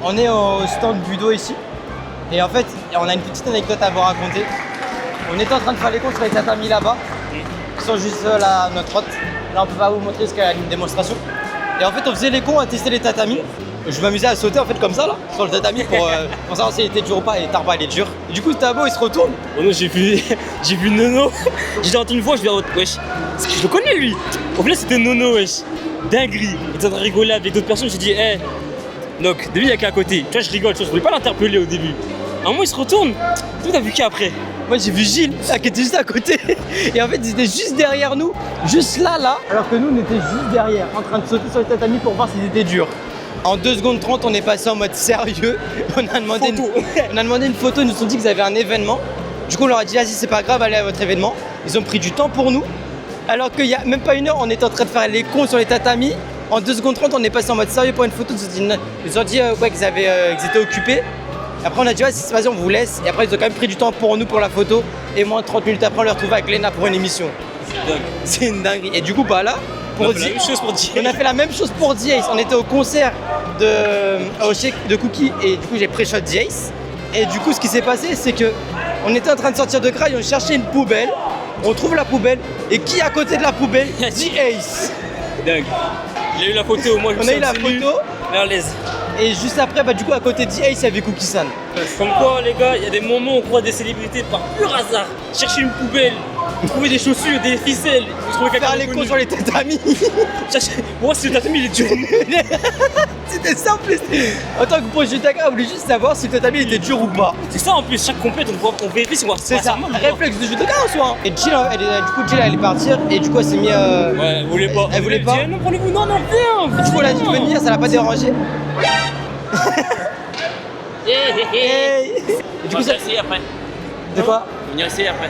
On est au stand Budo ici. Et en fait, on a une petite anecdote à vous raconter. On était en train de faire les comptes sur les tatamis là-bas. Ils sont juste là à notre hôte. Là, on peut pas vous montrer parce qu'il y a une démonstration. Et en fait, on faisait les cons à tester les tatamis. Je m'amusais à sauter en fait comme ça là, sur le tatami pour savoir s'il était dur ou pas. Et Tarba, il est dur. Et du coup, Tabo, il se retourne. Oh non, j'ai vu Nono. J'ai entendu une fois, je vais wesh. Parce que je le connais lui. Au final, c'était Nono, wesh. Dinguerie. Il était en train de rigoler avec d'autres personnes. J'ai dit, hé. Donc, de lui, il y a qu'à côté. Tu vois, je rigole, je voulais pas l'interpeller au début. À un moment, il se retourne. Tout t'as vu qui après? Moi, j'ai vu Gilles, qui était juste à côté. Et en fait, il était juste derrière nous, juste là. Alors que nous, on était juste derrière, en train de sauter sur le tatami pour voir s'ils étaient durs. En 2 secondes 30, on est passé en mode sérieux. On a demandé une photo, ils nous ont dit qu'ils avaient un événement. Du coup, on leur a dit, vas-y, c'est pas grave, allez à votre événement. Ils ont pris du temps pour nous. Alors qu'il y a même pas une heure, on était en train de faire les cons sur les tatamis. En 2 secondes 30, on est passé en mode sérieux pour une photo. Ils ont dit ouais, qu'ils étaient occupés. Après, on a dit, vas-y, on vous laisse. Et après, ils ont quand même pris du temps pour nous pour la photo. Et moins de 30 minutes après, on les retrouvait avec Léna pour une émission. C'est une dinguerie. Et du coup, bah là, on a fait la même chose pour Diace. On était au concert de Cookie. Et du coup, j'ai pré-shot Diace. Et du coup, ce qui s'est passé, c'est que on était en train de sortir de Grail, on cherchait une poubelle. On trouve la poubelle. Et qui à côté de la poubelle? Diace. Dingue. Il a eu la photo au moins. On a eu la photo. À l'aise. Et juste après, bah du coup à côté de Diace, il y avait Cookie-san. Comme quoi les gars, il y a des moments où on croit des célébrités par pur hasard. Chercher une poubelle, trouver des chaussures, des ficelles, trouver quelqu'un faire les cons sur les tatamis. Moi si le tatami il est dur. C'était simple. En tant que pro Jutaka, on voulait juste savoir si le tatami était dur ou pas. C'est ça en plus, chaque compète on vérifie si on voit. C'est ça, réflexe de Jutaka en soi. Et Jill, du coup Jill elle allait partir et du coup elle s'est mis ouais, elle voulait pas. Elle voulait pas. Non, prenez-vous, non, viens. Du coup elle a dit de venir, ça l'a pas dérangé. Hey. Et du coup, ça essayer après. De quoi? Venir essayer après.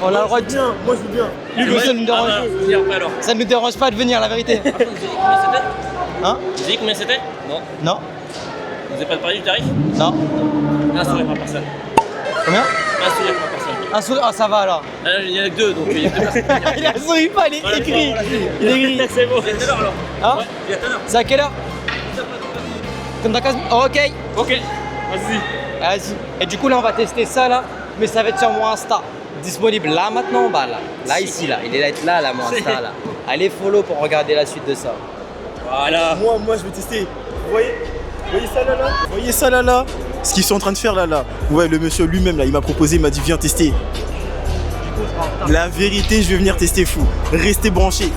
On a le droit de bien, moi je veux bien. Lui, ça nous dérange. Venir après alors. Ça nous dérange pas de venir, la vérité. Vous avez dit combien c'était? Hein? Vous avez dit combien c'était? Non. Non. Vous avez pas parlé du tarif? Non. Un sourire par personne. Combien? Un sourire par personne. Un sourire, ah ça va alors. Il y en a que 2, donc il y a 2 personnes. Il a souri pas, il est écrit. Il est écrit. C'est bon. Il y a tout à l'heure alors. Hein? Ouais, il y a tout à l'heure. C'est à quelle heure? Comme dans 15 minutes. Oh, ok. Ok, vas-y. Vas-y. Et du coup là on va tester ça là, mais ça va être sur mon Insta. Disponible là maintenant, bah là. Là ici là. Il est là mon Insta là. Allez follow pour regarder la suite de ça. Voilà. Moi je vais tester. Vous voyez ça là? Vous voyez ça là? Ce qu'ils sont en train de faire là. Ouais, le monsieur lui-même là, il m'a proposé, il m'a dit viens tester. La vérité, je vais venir tester fou. Restez branchés.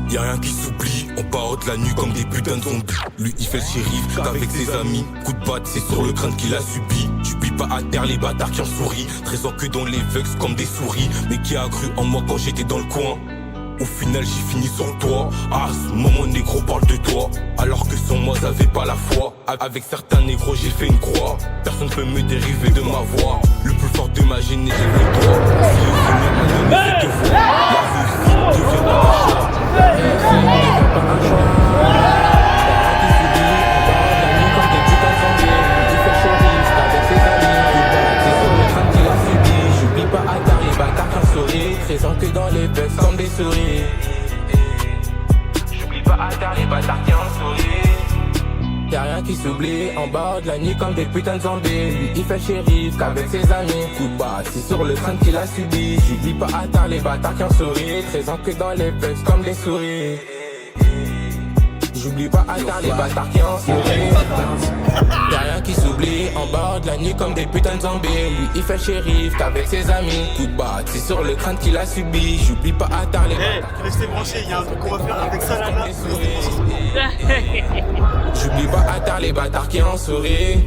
Y'a rien qui s'oublie, on part de la nuit comme des putains de zombies. Lui il fait le shérif qu'avec ses amis. Coup de batte, c'est sur le crâne qu'il a subi. J'oublie pas à terre les bâtards qui en sourient. Trésor que dans les vex comme des souris. Mais qui a cru en moi quand j'étais dans le coin. Au final j'ai fini sur toi. À ce moment négro parle de toi. Alors que sans moi j'avais pas la foi. Avec certains négros j'ai fait une croix. Personne peut me dériver de ma voix. Le plus fort de ma génétique c'est toi. Si le Seigneur m'a donné cette voix, la réussite deviendra un choix. J'oublie pas à tard les bâtards qui ont souri. Présent que dans les vex comme des souris. J'oublie pas à tard les bâtards qui ont souri. Y'a rien qui s'oublie, en bas de la nuit comme des putains de zombies. Lui il fait shérif qu'avec ses amis. Coup de batte, c'est sur le train qu'il a subi. J'oublie pas à tard les bâtards qui ont souri. Présent que dans les vex comme des souris. J'oublie pas à tard les bâtards qui ont souri. Y'a rien qui s'oublie, en bas de la nuit comme des putains de zombies. Lui il fait shérif qu'avec ses amis. Coup de batte, c'est sur le crâne qu'il a subi. J'oublie pas à tard les bâtards. Restez branchés, il y a un truc qu'on va faire avec ça là. J'oublie pas à tard les bâtards qui ont souri.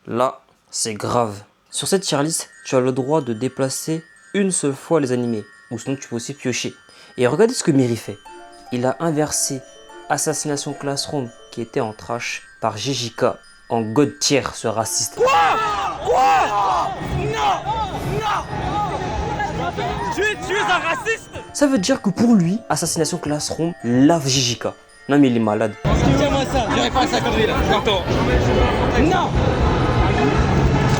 Là, c'est grave. Sur cette tier list, tu as le droit de déplacer une seule fois les animés. Ou sinon tu peux aussi piocher. Et regardez ce que Miri fait. Il a inversé Assassination Classroom qui était en trash par JJK en god tier, ce raciste. Quoi? Non. Tu es un raciste? Ça veut dire que pour lui, Assassination Classroom lave JJK. Non mais il est malade. Tiens-moi ça, j'aurais pas sa connerie là. Attends. Non.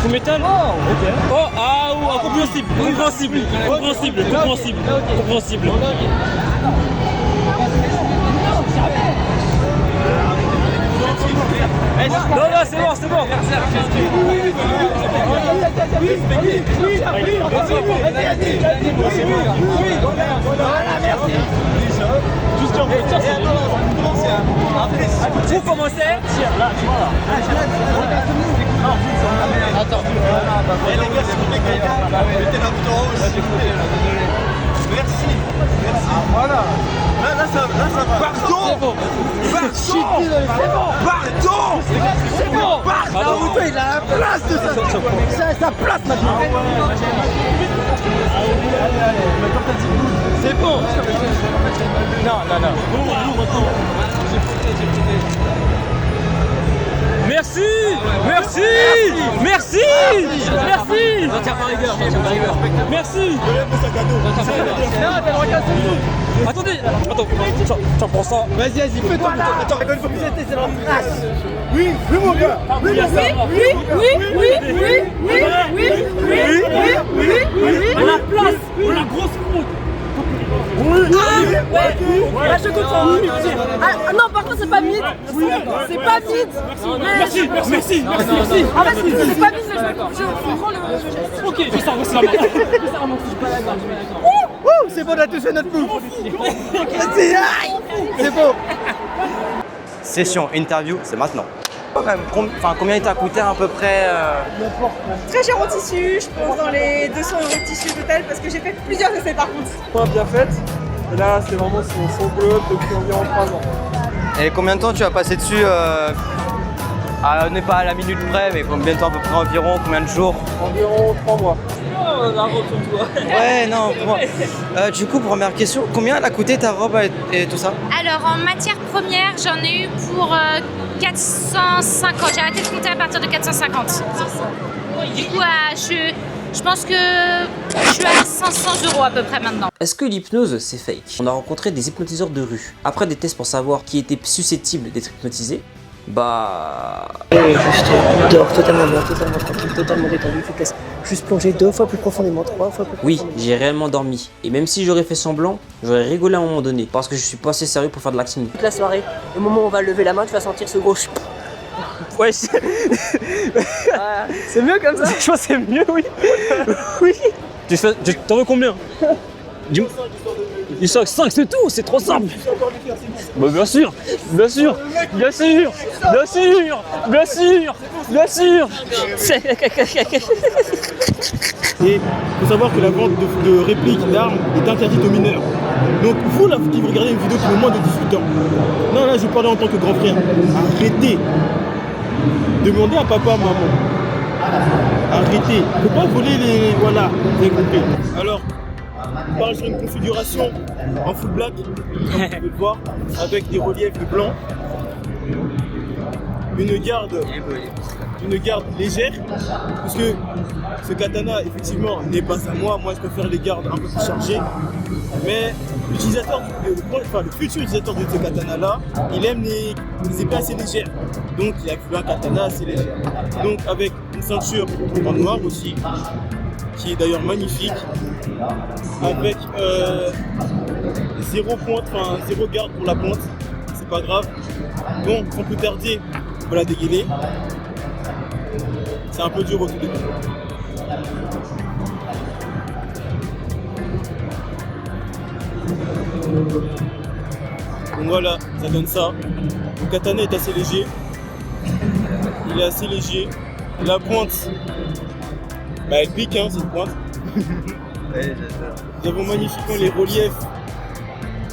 Full metal? Oh, ok. Oh, ah, ou compréhensible. Ah, c'est bon, c'est bon. Vous commencez? Attends. Merci. Voilà. Là, ça va. Pardon. Pardon. C'est bon. Naruto, il a la place de sa place maintenant. C'est bon. Non. Merci. Merci. Merci. Merci. Merci. Attendez. Attends, tu prends ça. Vas-y, fais-toi. Attends, c'est la place. Oui, mon gars. Oui. À la place. On la grosse fraude. Là, je comprends. Ah non, par contre, c'est pas mid. C'est pas mid. Merci. En fait, c'est pas mid, je prends le. Ok, je sors aussi la main. C'est bon, on a tous fait notre move. C'est bon. Session interview, c'est maintenant. Combien il t'a coûté à peu près Très cher en tissu, je pense dans les 200 € de tissu total parce que j'ai fait plusieurs essais par contre. Pas bien faite. Et là, c'est vraiment son bleu depuis environ 3 ans. Et combien de temps tu vas passer dessus on n'est pas à la minute près, mais combien de temps à peu près environ? Combien de jours? Environ 3 mois. Ouais, non, pour moi. Du coup, première question, combien elle a coûté ta robe et tout ça? Alors en matière première, j'en ai eu pour 450. J'ai arrêté de compter à partir de 450. Du coup, je pense que je suis à 500 € à peu près maintenant. Est-ce que l'hypnose c'est fake? On a rencontré des hypnotiseurs de rue. Après des tests pour savoir qui était susceptible d'être hypnotisé, Juste dehors, totalement tranquille, totalement détendu, tu te laisses juste plonger 2 fois plus profondément, 3 fois plus oui, profondément. j'ai réellement dormi. Et même si j'aurais fait semblant, j'aurais rigolé à un moment donné. Parce que je suis pas assez sérieux pour faire de l'acting. Toute la soirée, au moment où on va lever la main, tu vas sentir ce gros Ouais, c'est mieux comme ça. Je pense que c'est mieux, oui. Oui. T'en veux combien? Dis-moi. 5, c'est tout, c'est trop simple. Bah bien sûr. Et il faut savoir que la vente de répliques d'armes est interdite aux mineurs. Donc vous là qui regardez une vidéo qui a moins de 18 ans, non là je parle en tant que grand frère, arrêtez. Demandez à papa, maman. Arrêtez. Faut pas voler les... Voilà, vous avez compris. Alors, on parle sur une configuration en full black, comme vous pouvez le voir, avec des reliefs de blanc. Une garde légère, parce que ce katana effectivement n'est pas à moi, je préfère les gardes un peu plus chargées, mais l'utilisateur, le futur utilisateur de ce katana là, il aime les épées assez légères, donc il a voulu un katana assez léger. Donc avec une ceinture en noir aussi, qui est d'ailleurs magnifique, avec 0 pointe, enfin 0 garde pour la pointe, c'est pas grave. Bon, sans plus tarder, on va la dégainer. C'est un peu dur au tout début. Donc voilà, ça donne ça. Le katana est assez léger. Il est assez léger. La pointe, elle pique, hein, cette pointe. Nous avons magnifiquement les reliefs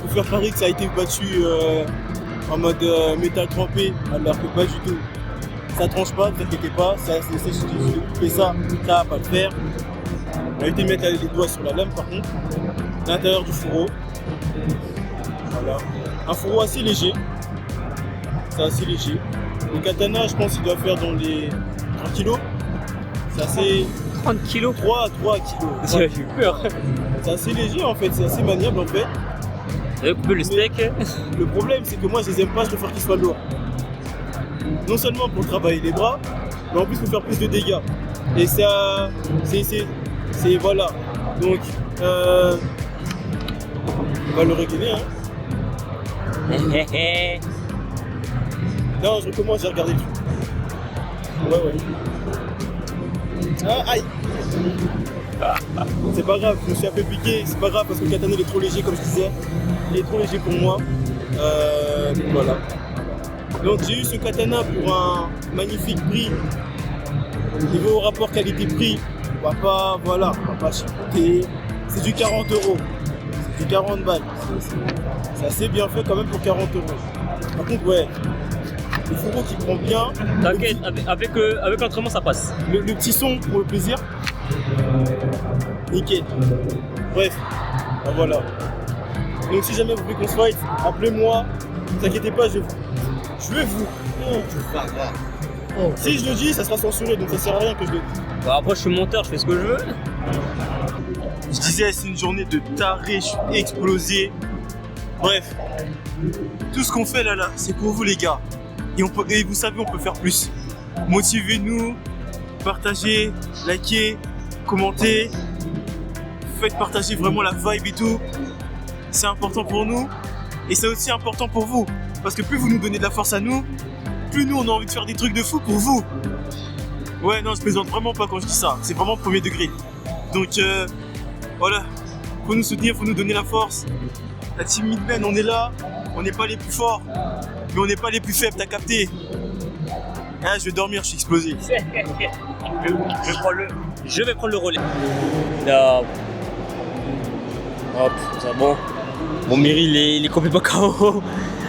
pour faire parier que ça a été battu en mode métal trempé, alors que pas du tout. Ça tranche pas, ne vous inquiétez pas, ça, si je couper ça va pas le faire. On va éviter de mettre les doigts sur la lame par contre. L'intérieur du fourreau. Voilà. Un fourreau assez léger. C'est assez léger. Le katana, je pense qu'il doit faire dans les 30 kilos. C'est assez... 30 kilos 3 kilos. J'ai eu peur. C'est assez léger en fait, c'est assez maniable en fait. Vous coupé le steak. Le problème c'est que moi je les aime pas, je préfère qu'ils soient lourds. Non seulement pour travailler les bras, mais en plus pour faire plus de dégâts. Et ça, c'est voilà. Donc, on va le régler. Hein. Non, je recommence, j'ai regardé le truc. Ouais. Ah, aïe. C'est pas grave, je me suis un peu piqué, c'est pas grave parce que le katana il est trop léger comme je disais. Il est trop léger pour moi. Voilà. Donc j'ai eu ce katana pour un magnifique prix. Niveau rapport qualité-prix, on va pas chipoter. C'est du 40 €. C'est du 40 balles. C'est assez bien fait quand même pour 40 €. Par contre, ouais, le fourreau qui prend bien. T'inquiète, avec l'entraînement ça passe. Le petit son pour le plaisir. Nickel. Bref, ben voilà. Donc si jamais vous voulez qu'on se fight, appelez-moi. Ne vous inquiétez pas, je vais vous. Si je le dis, ça sera censuré, donc ça sert à rien que je le dise. Bah après je suis monteur, je fais ce que je veux. Je disais, c'est une journée de taré, je suis explosé. Bref, tout ce qu'on fait là, c'est pour vous les gars. Et vous savez, on peut faire plus. Motivez-nous, partagez, likez, commentez. Faites partager vraiment la vibe et tout. C'est important pour nous. Et c'est aussi important pour vous. Parce que plus vous nous donnez de la force à nous, plus nous on a envie de faire des trucs de fou pour vous. Ouais, non, je plaisante vraiment pas quand je dis ça. C'est vraiment premier degré. Donc voilà, faut nous soutenir, faut nous donner la force. La team Midmen, on est là. On n'est pas les plus forts, mais on n'est pas les plus faibles, t'as capté. Ah, je vais dormir, je suis explosé. Je vais prendre le relais. Là. Hop, c'est bon. Mon Miri, il est complètement KO.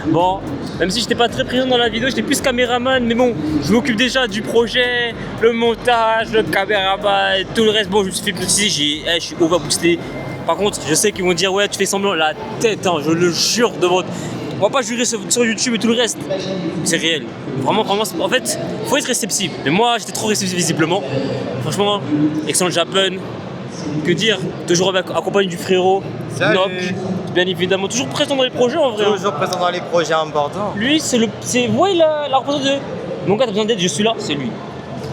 Bon, même si j'étais pas très présent dans la vidéo, j'étais plus caméraman, mais bon, je m'occupe déjà du projet, le montage, le caméraman, tout le reste. Bon, je me suis fait hypnotiser, je suis overboosté. Par contre, je sais qu'ils vont dire, ouais, tu fais semblant, la tête, hein, je le jure de votre. On va pas jurer sur YouTube et tout le reste. C'est réel. Vraiment, en fait, faut être réceptif. Mais moi, j'étais trop réceptif visiblement. Franchement, excellent Japan. Que dire, toujours accompagné du frérot. Noc, bien évidemment, toujours présent dans les projets en vrai. Toujours présent dans les projets importants. Lui, c'est ouais, la représentation de. Mon gars, t'as besoin d'aide, je suis là, c'est lui.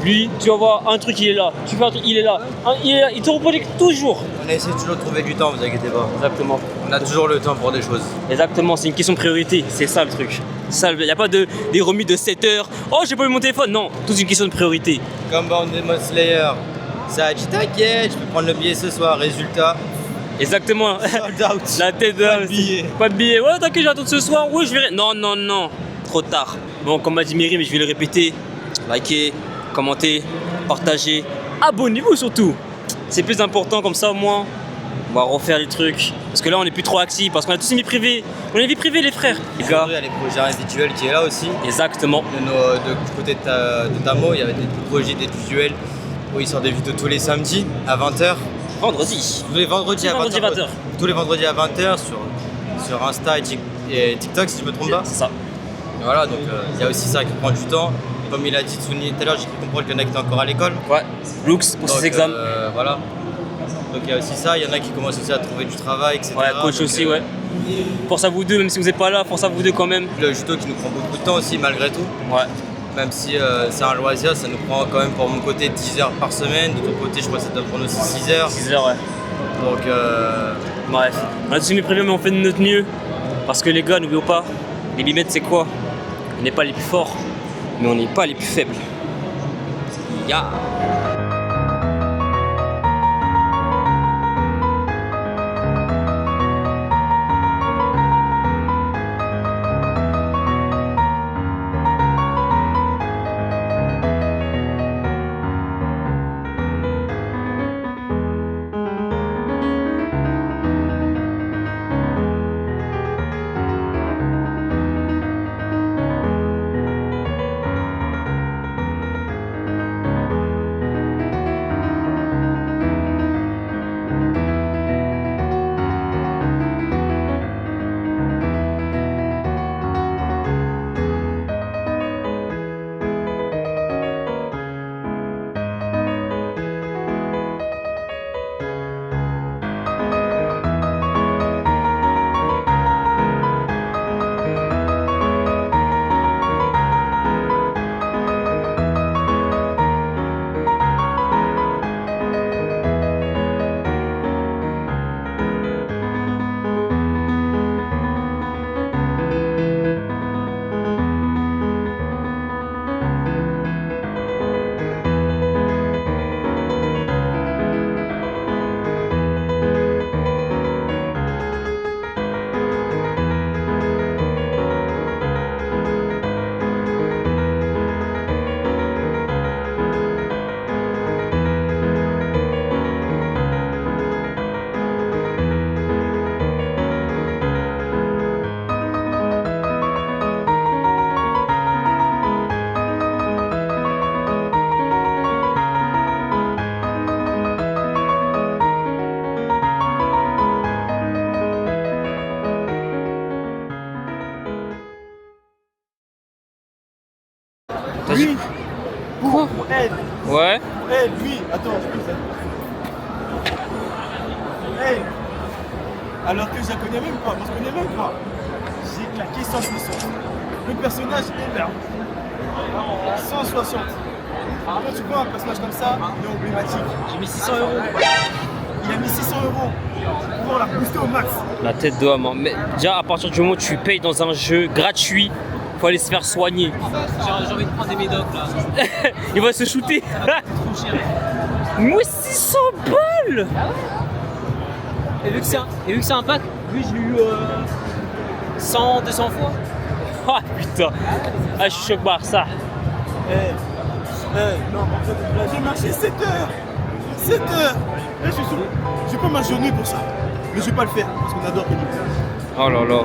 Lui, tu vas voir un truc, il est là. Tu fais un truc, il est là. Il te reproduit toujours. On essaie toujours de trouver du temps, vous inquiétez pas. Exactement. On a toujours le temps pour des choses. Exactement, c'est une question de priorité. C'est ça le truc. Il n'y a pas des remis de 7 heures. Oh, j'ai pas eu mon téléphone. Non, tout est une question de priorité. Comme Bound Demon Slayer. Ça a dit t'inquiète, je peux prendre le billet ce soir. Résultat. Exactement. Sold out. La tête pas de billet. Pas de billet. Ouais, t'inquiète, j'attends ce soir. Oui, je verrai. Non. Trop tard. Bon, comme m'a dit Miri, mais je vais le répéter. Likez, commentez, partagez. Abonnez-vous surtout. C'est plus important, comme ça au moins. On va refaire les trucs. Parce que là, on n'est plus trop actifs. Parce qu'on a tous une vie privée. On a une vie privée, les frères. Les gars. Il y a les projets individuels qui est là aussi. Exactement. Du côté de Tamo, il y avait des projets individuels où ils sortent des vidéos tous les samedis à 20h. Vendredi. Tous les vendredis à 20h. Tous les vendredis à 20h sur Insta et TikTok, si je me trompe pas. C'est ça. Et voilà, donc il y a aussi ça qui prend du temps. Comme il a dit Tsuni tout à l'heure, j'ai cru comprendre qu'il y en a qui étaient encore à l'école. Ouais, Lux pour ses examens. Voilà. Donc il y a aussi ça, il y en a qui commencent aussi à trouver du travail, etc. Ouais, coach donc, aussi, ouais. Force à vous deux, même si vous n'êtes pas là, force à vous deux quand même. Le judo qui nous prend beaucoup de temps aussi, malgré tout. Ouais. Même si c'est un loisir, ça nous prend quand même pour mon côté 10 heures par semaine. De ton côté, je crois que ça doit prendre aussi 6 heures. 6 heures, ouais. Donc, bref. On a tous mes prévus, mais on fait de notre mieux. Parce que les gars, n'oublions pas, les bimettes, c'est quoi? On n'est pas les plus forts, mais on n'est pas les plus faibles. Pour elle. Ouais. Elle, lui, attends. Elle. Alors que je la connais même pas, on se connaît même pas. J'ai claqué 160. Le personnage est là. 160. Quand tu vois un personnage comme ça, il est emblématique. J'ai mis 600 €. Il a mis 600 € pour la booster au max. La tête de homme. Mais déjà, à partir du moment où tu payes dans un jeu gratuit, faut aller se faire soigner. J'ai envie de prendre des médocs là. Il va se shooter. Trop cher. Moi, 600 balles. Et vu que c'est un pack, lui je l'ai eu 100, 200 fois. Ah putain. Ah, je suis choc Barça. Non, j'ai marché 7 heures. 7 heures. Je vais pas m'ajourner pour ça. Mais je vais pas le faire parce qu'on adore Kenny. Oh là là.